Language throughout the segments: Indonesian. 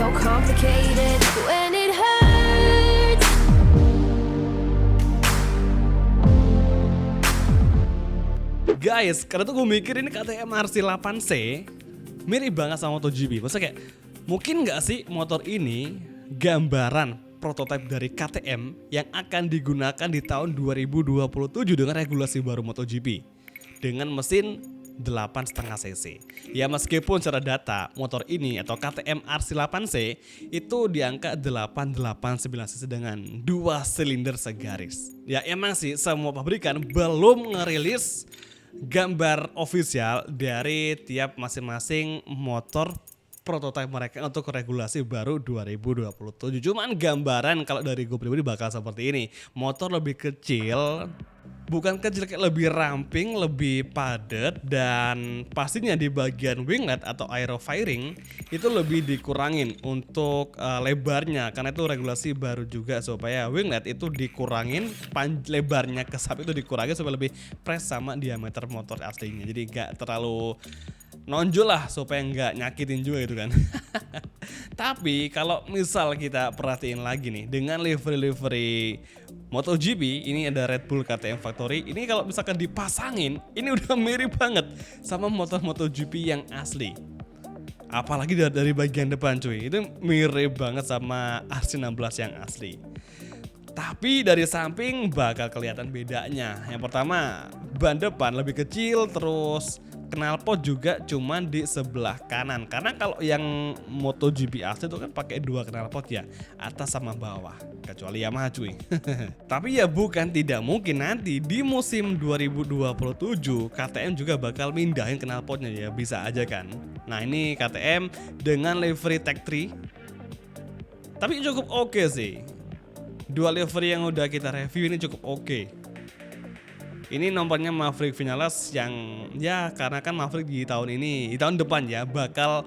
so complicated when it hurts. Guys, karena tuh gue mikir ini KTM RC8C mirip banget sama MotoGP. Maksudnya kayak mungkin gak sih motor ini gambaran prototipe dari KTM yang akan digunakan di tahun 2027 dengan regulasi baru MotoGP dengan mesin 8,5 cc. Ya meskipun secara data motor ini atau KTM RC8C itu di angka 889 cc dengan 2 silinder segaris. Ya emang sih semua pabrikan belum ngerilis gambar official dari tiap masing-masing motor prototipe mereka untuk regulasi baru 2027. Cuman gambaran kalau dari gue pribadi bakal seperti ini. Motor lebih kecil, bukan kecil, kayak lebih ramping, lebih padat, dan pastinya di bagian winglet atau aerofiring itu lebih dikurangin untuk lebarnya, karena itu regulasi baru juga supaya winglet itu dikurangin, lebarnya kesap itu dikurangin supaya lebih press sama diameter motor aslinya. Jadi gak terlalu nonjol lah supaya nggak nyakitin juga gitu kan. Tapi kalau misal kita perhatiin lagi nih dengan livery MotoGP, ini ada Red Bull KTM Factory. Ini kalau misalkan dipasangin, ini udah mirip banget sama motor MotoGP yang asli. Apalagi dari bagian depan cuy, itu mirip banget sama RC16 yang asli. Tapi dari samping bakal kelihatan bedanya. Yang pertama, ban depan lebih kecil, terus knalpot juga cuman di sebelah kanan. Karena kalau yang MotoGP asli itu kan pakai 2 knalpot ya, atas sama bawah. Kecuali Yamaha cuy. Tapi ya bukan tidak mungkin nanti di musim 2027 KTM juga bakal mindahin knalpotnya ya, bisa aja kan. Nah ini KTM dengan livery Tech 3. Tapi cukup oke sih. Dua livery yang udah kita review ini cukup oke. Ini nomornya Maverick Vinales yang ya karena kan Maverick di tahun ini, di tahun depan ya bakal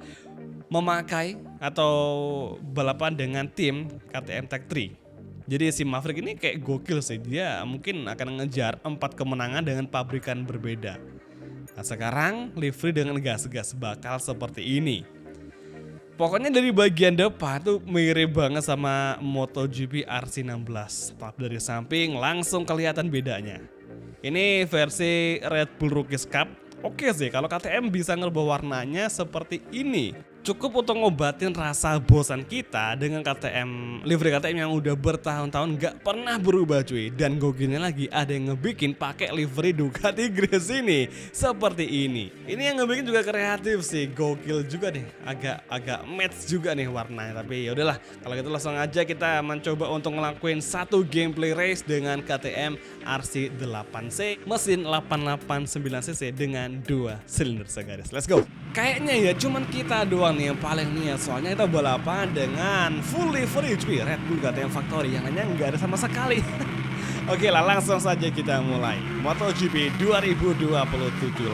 memakai atau balapan dengan tim KTM Tech 3. Jadi si Maverick ini kayak gokil sih, dia mungkin akan ngejar 4 kemenangan dengan pabrikan berbeda. Nah sekarang livery dengan gas-gas bakal seperti ini. Pokoknya dari bagian depan tuh mirip banget sama MotoGP RC16. Tapi dari samping langsung kelihatan bedanya. Ini versi Red Bull Rookies Cup. Oke sih kalau KTM bisa ngerubah warnanya seperti ini. Cukup untuk ngobatin rasa bosan kita dengan KTM, livery KTM yang udah bertahun-tahun gak pernah berubah cuy. Dan gokilnya lagi ada yang ngebikin pakai livery Ducati Grace ini seperti ini. Ini yang ngebikin juga kreatif sih, gokil juga deh. Agak match juga nih warnanya. Tapi ya udahlah, kalau gitu langsung aja kita mencoba untuk ngelakuin satu gameplay race dengan KTM RC8C mesin 889cc dengan 2 silinder segaris. Let's go. Kayaknya ya cuman kita doang nih yang paling niat, soalnya kita balapan dengan full livery cuy, Red Bull KTM Factory, yang lainnya nggak ada sama sekali. Oke lah, langsung saja kita mulai MotoGP 2027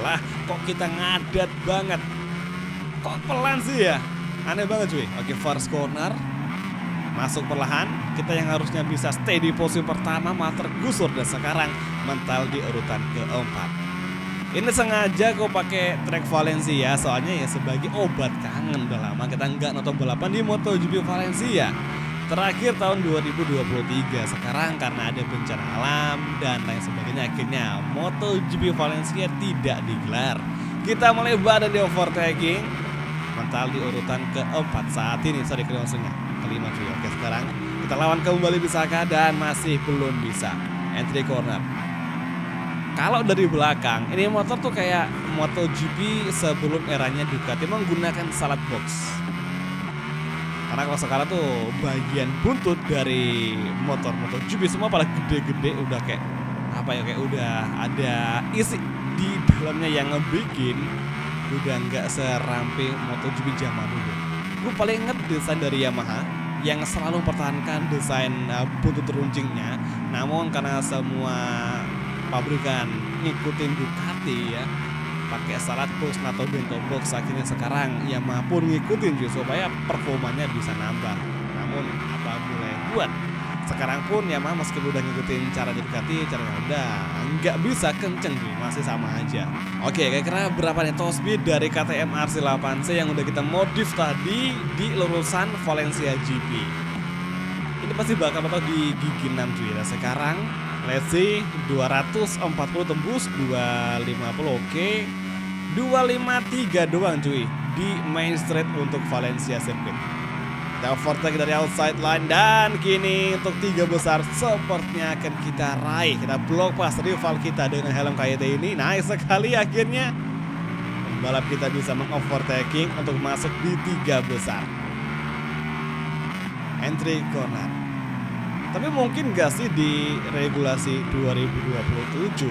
lah. Kok kita ngadat banget, kok pelan sih ya, aneh banget cuy. Oke, first corner masuk perlahan, kita yang harusnya bisa stay di posisi pertama malah tergusur dan sekarang mental di urutan keempat. Ini sengaja gue pakai track Valencia soalnya ya sebagai obat kangen, udah lama kita nggak nonton balapan di MotoGP Valencia. Terakhir tahun 2023, sekarang karena ada bencana alam dan lain sebagainya akhirnya MotoGP Valencia tidak digelar. Kita mulai berada di overtaking, mental di urutan keempat saat ini, kelima cuy. Oke sekarang kita lawan kembali bisakah, dan masih belum bisa. Entry corner. Kalau dari belakang, ini motor tuh kayak MotoGP sebelum eranya Ducati menggunakan salad box. Karena kalau sekarang tuh bagian buntut dari motor MotoGP semua pada gede-gede, udah kayak apa ya, kayak udah ada isi di dalamnya yang ngebikin udah nggak seramping MotoGP zaman dulu. Gue paling inget desain dari Yamaha yang selalu mempertahankan desain buntut runcingnya, namun karena semua pabrikan ngikutin Ducati ya pakai salad box atau bento box, akhirnya sekarang Yamaha pun ngikutin juga supaya performanya bisa nambah. Namun apa boleh buat, Sekarang pun Yamaha meskipun udah ngikutin cara Ducati, cara Honda, nggak bisa kenceng nih, masih sama aja. Oke, kira-kira berapa nih top speed dari KTM RC8C yang udah kita modif tadi di lurusan Valencia GP? Ini pasti bakal di gigi 6 cuy. Nah sekarang let's see 240 tembus, 250 oke. 253 doang cuy di main straight untuk Valencia Circuit. Kita overtake dari outside line dan kini untuk 3 besar sepertinya akan kita raih. Kita block pas rival kita dengan helm KYT ini. Nice sekali akhirnya pembalap kita bisa mengovertaking untuk masuk di 3 besar. Entry corner. Tapi mungkin gak sih di regulasi 2027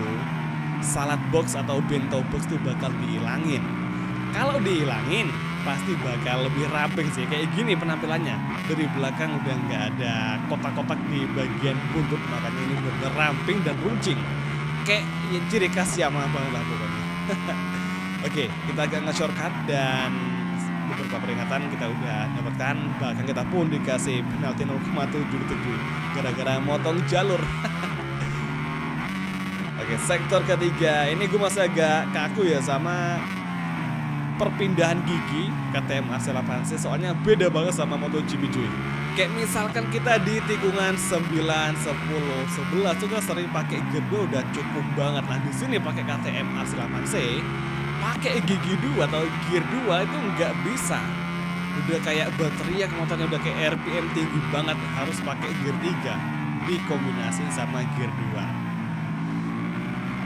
salad box atau bento box itu bakal dihilangin? Kalau dihilangin pasti bakal lebih ramping sih. Kayak gini penampilannya, dari belakang udah nggak ada kotak-kotak di bagian buntut, makanya ini bener ramping dan runcing kayak ya, ciri khas Yamaha banget lah pokoknya. Oke, kita agak nge-shortcut dan beberapa peringatan kita udah dapatkan, bahkan kita pun dikasih penalti 0,7 gara-gara motong jalur. Oke, sektor ketiga ini gue masih agak kaku ya sama perpindahan gigi KTM RC8C, soalnya beda banget sama MotoGP cuy. Kayak misalkan kita di tikungan 9, 10, 11 tuh kan sering pakai gear 2 udah cukup banget. Nah di sini pakai KTM RC8C pakai gigi 2 atau gear 2 itu nggak bisa. Udah kayak baterai motornya udah kayak RPM tinggi banget, harus pakai gear 3 dikombinasi sama gear 2.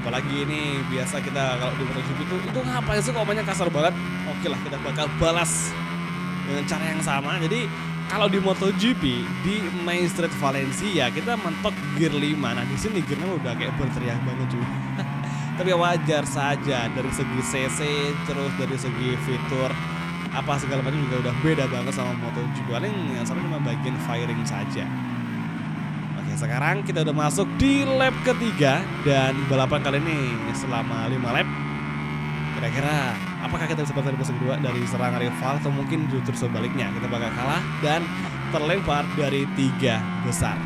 Apalagi ini biasa kita kalau di MotoGP itu ngapain sih kok banyak kasar banget. Oke lah, kita bakal balas dengan cara yang sama. Jadi kalau di MotoGP di main straight Valencia kita mentok gear 5. Nah di sini gearnya udah kayak berteriak banget cuy. Tapi wajar saja dari segi CC, terus dari segi fitur apa segala macam juga udah beda banget sama MotoGP. Paling yang sama cuma bagian firing saja. Sekarang kita udah masuk di lap ketiga dan balapan kali ini selama 5 lap. Kira-kira apakah kita bisa bertahan di posisi kedua dari serangan rival atau mungkin justru sebaliknya kita bakal kalah dan terlempar dari 3 besar.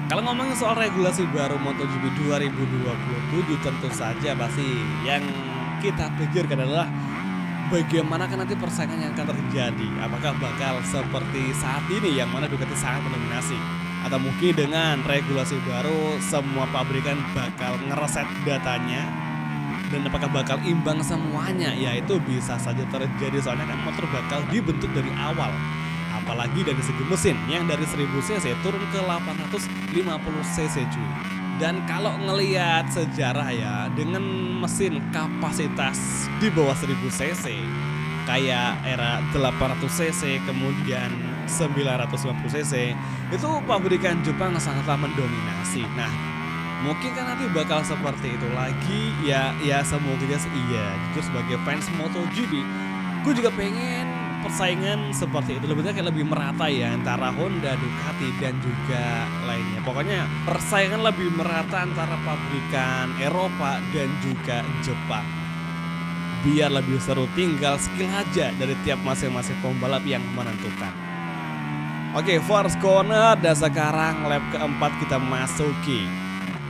Kalau ngomongin soal regulasi baru MotoGP 2027 tentu saja pasti yang kita pikirkan adalah bagaimana kan nanti persaingan yang akan terjadi. Apakah bakal seperti saat ini yang mana Ducati sangat mendominasi? Atau mungkin dengan regulasi baru semua pabrikan bakal ngereset datanya dan apakah bakal imbang semuanya? Ya itu bisa saja terjadi, soalnya kan motor bakal dibentuk dari awal, apalagi dari segi mesin yang dari 1000 cc turun ke 850 cc cuy. Dan kalau ngelihat sejarah ya, dengan mesin kapasitas di bawah 1000 cc kayak era 800 cc kemudian 950 cc itu pabrikan Jepang sangatlah mendominasi. Nah mungkin kan nanti bakal seperti itu lagi ya semoga sih iya. Jujur sebagai fans MotoGP gue juga pengen persaingan seperti itu lebih merata ya antara Honda, Ducati dan juga lainnya. Pokoknya persaingan lebih merata antara pabrikan Eropa dan juga Jepang biar lebih seru, tinggal skill aja dari tiap masing-masing pembalap yang menentukan. Oke, first corner dan sekarang lap keempat kita masuki.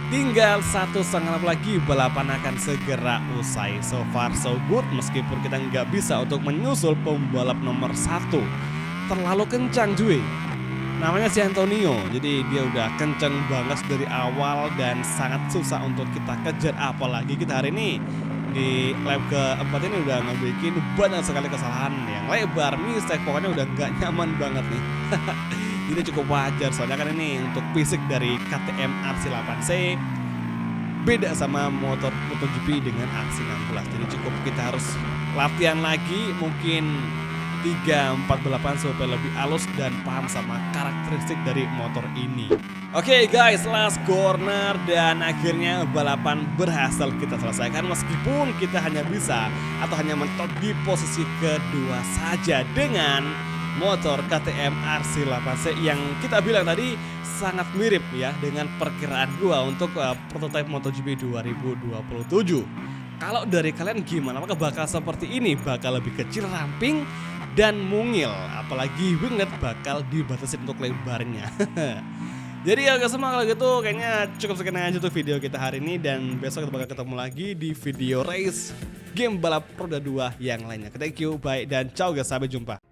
Tinggal 1,5 lap lagi balapan akan segera usai. So far so good meskipun kita nggak bisa untuk menyusul pembalap nomor 1. Terlalu kencang cuy. Namanya si Antonio, jadi dia udah kencang banget dari awal dan sangat susah untuk kita kejar. Apalagi kita hari ini di lap keempat ini udah ngebikin banyak sekali kesalahan yang lebar, mistake, pokoknya udah gak nyaman banget nih. Ini cukup wajar soalnya kan ini untuk fisik dari KTM RC8C beda sama motor MotoGP dengan RC16, jadi cukup kita harus latihan lagi mungkin 3-4 balapan supaya lebih halus dan paham sama karakteristik dari motor ini. Oke guys, last corner dan akhirnya balapan berhasil kita selesaikan meskipun kita hanya bisa atau hanya mentok di posisi kedua saja dengan motor KTM RC8C yang kita bilang tadi sangat mirip ya dengan perkiraan gua untuk prototipe MotoGP 2027. Kalau dari kalian gimana? Apakah bakal seperti ini? Bakal lebih kecil, ramping, dan mungil, apalagi winglet bakal dibatasi untuk lebarnya. Jadi ya guys, semua kalau gitu kayaknya cukup sekian aja tuh video kita hari ini. Dan besok kita bakal ketemu lagi di video race game balap roda 2 yang lainnya. Thank you, bye, dan ciao guys, sampai jumpa.